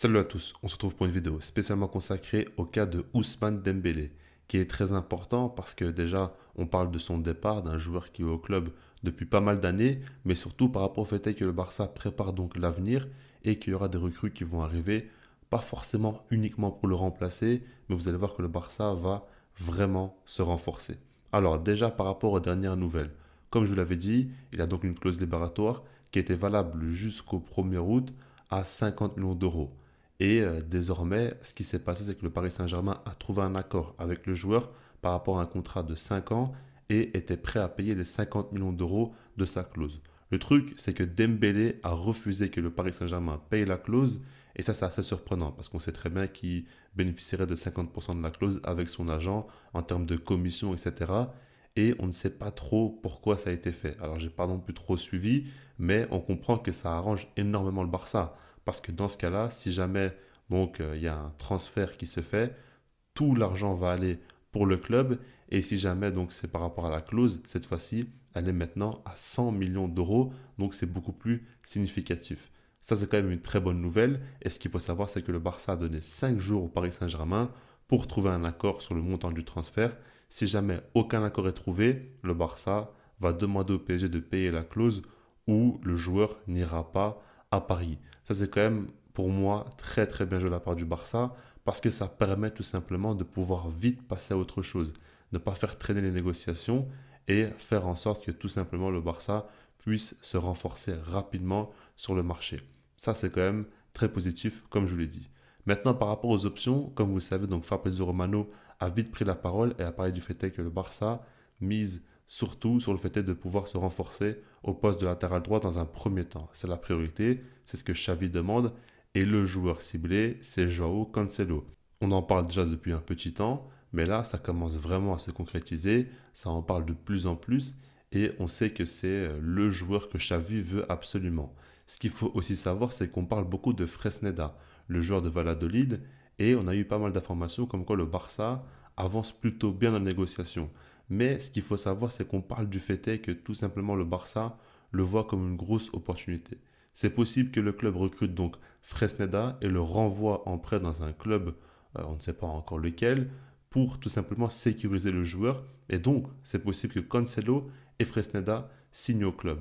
Salut à tous, on se retrouve pour une vidéo spécialement consacrée au cas de Ousmane Dembélé, qui est très important parce que déjà on parle de son départ, d'un joueur qui est au club depuis pas mal d'années, mais surtout par rapport au fait que le Barça prépare donc l'avenir et qu'il y aura des recrues qui vont arriver, pas forcément uniquement pour le remplacer, mais vous allez voir que le Barça va vraiment se renforcer. Alors déjà par rapport aux dernières nouvelles, comme je vous l'avais dit, il a donc une clause libératoire qui était valable jusqu'au 1er août à 50 millions d'euros. Et désormais, ce qui s'est passé, c'est que le Paris Saint-Germain a trouvé un accord avec le joueur par rapport à un contrat de 5 ans et était prêt à payer les 50 millions d'euros de sa clause. Le truc, c'est que Dembélé a refusé que le Paris Saint-Germain paye la clause, et ça, c'est assez surprenant parce qu'on sait très bien qu'il bénéficierait de 50% de la clause avec son agent en termes de commission, etc. Et on ne sait pas trop pourquoi ça a été fait. Alors, j'ai pas non plus trop suivi, mais on comprend que ça arrange énormément le Barça. Parce que dans ce cas-là, si jamais il y a un transfert qui se fait, tout l'argent va aller pour le club. Et si jamais donc c'est par rapport à la clause, cette fois-ci, elle est maintenant à 100 millions d'euros. Donc c'est beaucoup plus significatif. Ça, c'est quand même une très bonne nouvelle. Et ce qu'il faut savoir, c'est que le Barça a donné 5 jours au Paris Saint-Germain pour trouver un accord sur le montant du transfert. Si jamais aucun accord est trouvé, le Barça va demander au PSG de payer la clause ou le joueur n'ira pas à Paris. Ça, c'est quand même pour moi très très bien joué de la part du Barça parce que ça permet tout simplement de pouvoir vite passer à autre chose, ne pas faire traîner les négociations et faire en sorte que tout simplement le Barça puisse se renforcer rapidement sur le marché. Ça, c'est quand même très positif, comme je vous l'ai dit. Maintenant, par rapport aux options, comme vous le savez, donc Fabrizio Romano a vite pris la parole et a parlé du fait que le Barça mise surtout sur le fait de pouvoir se renforcer au poste de latéral droit dans un premier temps. C'est la priorité, c'est ce que Xavi demande, et le joueur ciblé, c'est Joao Cancelo. On en parle déjà depuis un petit temps, mais là, ça commence vraiment à se concrétiser, ça en parle de plus en plus, et on sait que c'est le joueur que Xavi veut absolument. Ce qu'il faut aussi savoir, c'est qu'on parle beaucoup de Fresneda, le joueur de Valladolid, et on a eu pas mal d'informations comme quoi le Barça avance plutôt bien dans la négociation. Mais ce qu'il faut savoir, c'est qu'on parle du fait est que tout simplement le Barça le voit comme une grosse opportunité. C'est possible que le club recrute donc Fresneda et le renvoie en prêt dans un club, on ne sait pas encore lequel, pour tout simplement sécuriser le joueur. Et donc, c'est possible que Cancelo et Fresneda signent au club.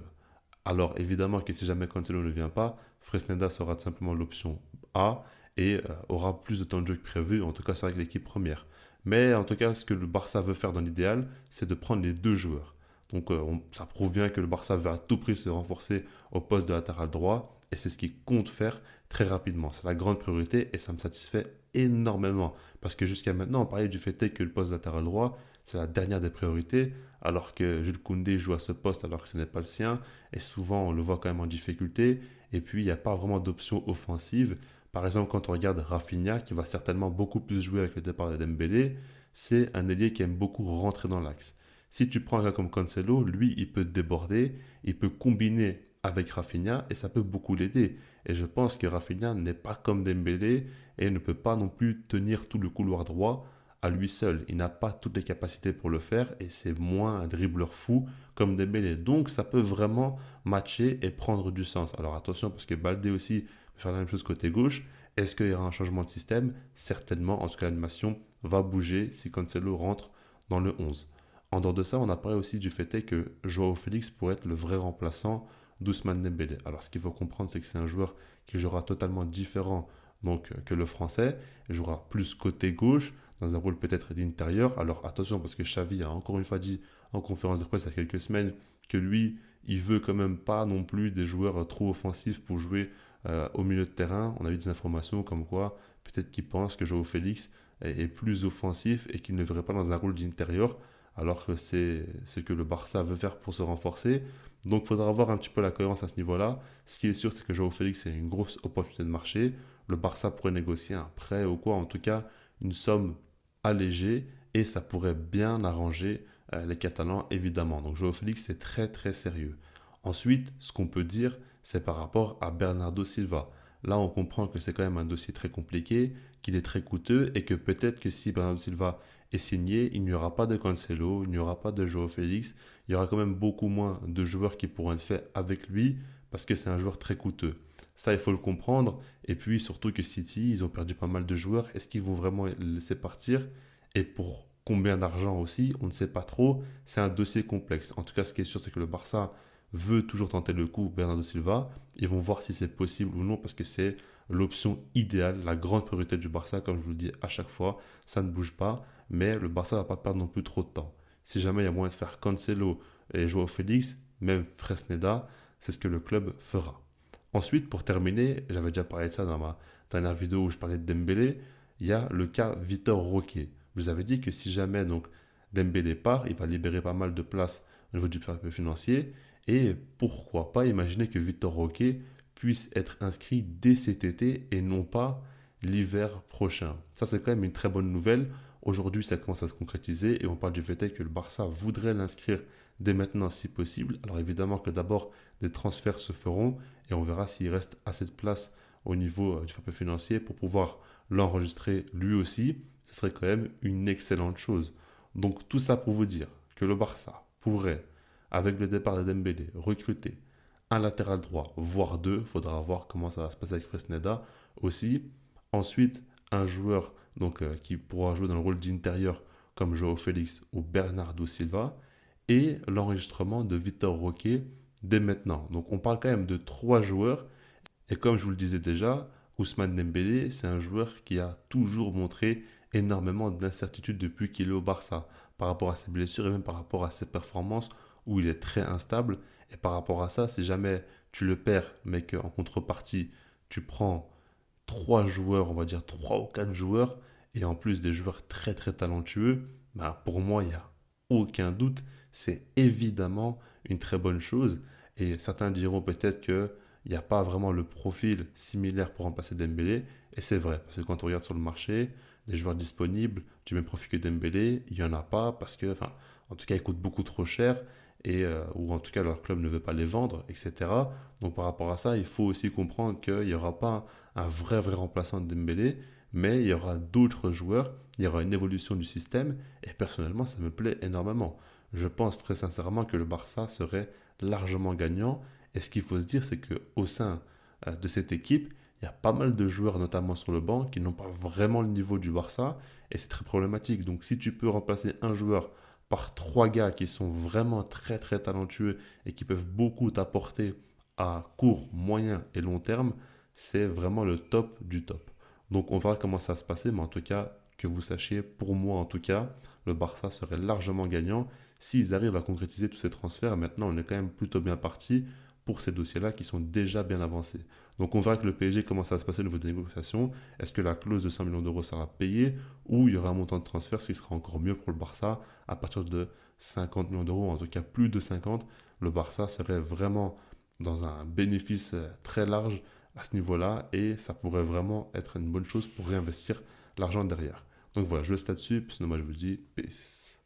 Alors évidemment que si jamais Cancelo ne vient pas, Fresneda sera tout simplement l'option A et aura plus de temps de jeu que prévu, en tout cas c'est avec l'équipe première. Mais en tout cas, ce que le Barça veut faire dans l'idéal, c'est de prendre les deux joueurs. Donc ça prouve bien que le Barça veut à tout prix se renforcer au poste de latéral droit et c'est ce qu'il compte faire très rapidement. C'est la grande priorité et ça me satisfait énormément parce que jusqu'à maintenant, on parlait du fait que le poste de latéral droit, c'est la dernière des priorités alors que Jules Koundé joue à ce poste alors que ce n'est pas le sien et souvent on le voit quand même en difficulté et puis il n'y a pas vraiment d'option offensive. Par exemple, quand on regarde Rafinha, qui va certainement beaucoup plus jouer avec le départ de Dembélé, c'est un ailier qui aime beaucoup rentrer dans l'axe. Si tu prends un gars comme Cancelo, lui, il peut déborder, il peut combiner avec Rafinha et ça peut beaucoup l'aider. Et je pense que Rafinha n'est pas comme Dembélé et ne peut pas non plus tenir tout le couloir droit à lui seul. Il n'a pas toutes les capacités pour le faire et c'est moins un dribbleur fou comme Dembélé. Donc ça peut vraiment matcher et prendre du sens. Alors attention parce que Baldé aussi peut faire la même chose côté gauche. Est-ce qu'il y aura un changement de système? Certainement, en tout cas l'animation va bouger si Cancelo rentre dans le 11. En dehors de ça, on a parlé aussi du fait que Joao Félix pourrait être le vrai remplaçant d'Ousmane Dembélé. Alors ce qu'il faut comprendre, c'est que c'est un joueur qui jouera totalement différent que le français. Il jouera plus côté gauche, dans un rôle peut-être d'intérieur. Alors attention, parce que Xavi a encore une fois dit en conférence de presse il y a quelques semaines que lui, il veut quand même pas non plus des joueurs trop offensifs pour jouer au milieu de terrain. On a eu des informations comme quoi peut-être qu'il pense que Joao Félix est plus offensif et qu'il ne verrait pas dans un rôle d'intérieur alors que c'est ce que le Barça veut faire pour se renforcer. Donc il faudra voir un petit peu la cohérence à ce niveau-là. Ce qui est sûr, c'est que Joao Félix est une grosse opportunité de marché. Le Barça pourrait négocier un prêt ou quoi, en tout cas une somme allégée et ça pourrait bien arranger les Catalans évidemment. Donc Joao Félix c'est très très sérieux. Ensuite, ce qu'on peut dire, c'est par rapport à Bernardo Silva. Là, on comprend que c'est quand même un dossier très compliqué, qu'il est très coûteux et que peut-être que si Bernardo Silva est signé, il n'y aura pas de Cancelo, il n'y aura pas de Joao Félix, il y aura quand même beaucoup moins de joueurs qui pourront être faits avec lui parce que c'est un joueur très coûteux. Ça, il faut le comprendre. Et puis surtout que City, ils ont perdu pas mal de joueurs. Est-ce qu'ils vont vraiment les laisser partir? Et pour combien d'argent aussi? On ne sait pas trop. C'est un dossier complexe. En tout cas, ce qui est sûr, c'est que le Barça veut toujours tenter le coup Bernardo Silva. Ils vont voir si c'est possible ou non parce que c'est l'option idéale, la grande priorité du Barça, comme je vous le dis à chaque fois. Ça ne bouge pas, mais le Barça ne va pas perdre non plus trop de temps. Si jamais il y a moyen de faire Cancelo et Joao Félix, même Fresneda, c'est ce que le club fera. Ensuite, pour terminer, j'avais déjà parlé de ça dans ma dernière vidéo où je parlais de Dembélé, il y a le cas Vitor Roque. Je vous avais dit que si jamais donc Dembélé part, il va libérer pas mal de place au niveau du fair play financier. Et pourquoi pas imaginer que Vitor Roque puisse être inscrit dès cet été et non pas l'hiver prochain. Ça, c'est quand même une très bonne nouvelle. Aujourd'hui, ça commence à se concrétiser et on parle du fait que le Barça voudrait l'inscrire dès maintenant si possible. Alors évidemment que d'abord, des transferts se feront et on verra s'il reste assez de place au niveau du fair play financier pour pouvoir l'enregistrer lui aussi. Ce serait quand même une excellente chose. Donc tout ça pour vous dire que le Barça pourrait, avec le départ de Dembélé, recruter un latéral droit, voire deux. Il faudra voir comment ça va se passer avec Fresneda aussi. Ensuite, un joueur qui pourra jouer dans le rôle d'intérieur comme Joao Félix ou Bernardo Silva. Et l'enregistrement de Vitor Roque dès maintenant. Donc on parle quand même de trois joueurs. Et comme je vous le disais déjà, Ousmane Dembélé, c'est un joueur qui a toujours montré énormément d'incertitudes depuis qu'il est au Barça, par rapport à ses blessures et même par rapport à ses performances où il est très instable. Et par rapport à ça, si jamais tu le perds, mais qu'en contrepartie, tu prends trois joueurs, on va dire trois ou quatre joueurs, et en plus des joueurs très très talentueux, bah pour moi, il n'y a aucun doute, c'est évidemment une très bonne chose. Et certains diront peut-être qu'il n'y a pas vraiment le profil similaire pour remplacer Dembélé, et c'est vrai, parce que quand on regarde sur le marché, des joueurs disponibles du même profil que Dembélé, il n'y en a pas, parce que, enfin, en tout cas, ils coûtent beaucoup trop cher, ou en tout cas leur club ne veut pas les vendre, etc. Donc par rapport à ça, il faut aussi comprendre qu'il n'y aura pas un vrai remplaçant de Dembélé, mais il y aura d'autres joueurs, il y aura une évolution du système, et personnellement, ça me plaît énormément. Je pense très sincèrement que le Barça serait largement gagnant, et ce qu'il faut se dire, c'est qu'au sein de cette équipe, il y a pas mal de joueurs, notamment sur le banc, qui n'ont pas vraiment le niveau du Barça, et c'est très problématique. Donc si tu peux remplacer un joueur par trois gars qui sont vraiment très talentueux et qui peuvent beaucoup t'apporter à court, moyen et long terme, c'est vraiment le top du top. Donc on verra comment ça va se passer, mais en tout cas, que vous sachiez, pour moi en tout cas, le Barça serait largement gagnant s'ils arrivent à concrétiser tous ces transferts. Maintenant, on est quand même plutôt bien parti pour ces dossiers-là qui sont déjà bien avancés. Donc on verra que le PSG commence à se passer au niveau des négociations. Est-ce que la clause de 100 millions d'euros sera payée ou il y aura un montant de transfert, ce qui sera encore mieux pour le Barça à partir de 50 millions d'euros, en tout cas plus de 50. Le Barça serait vraiment dans un bénéfice très large à ce niveau-là et ça pourrait vraiment être une bonne chose pour réinvestir l'argent derrière. Donc voilà, je laisse là-dessus, puis sinon moi je vous dis peace.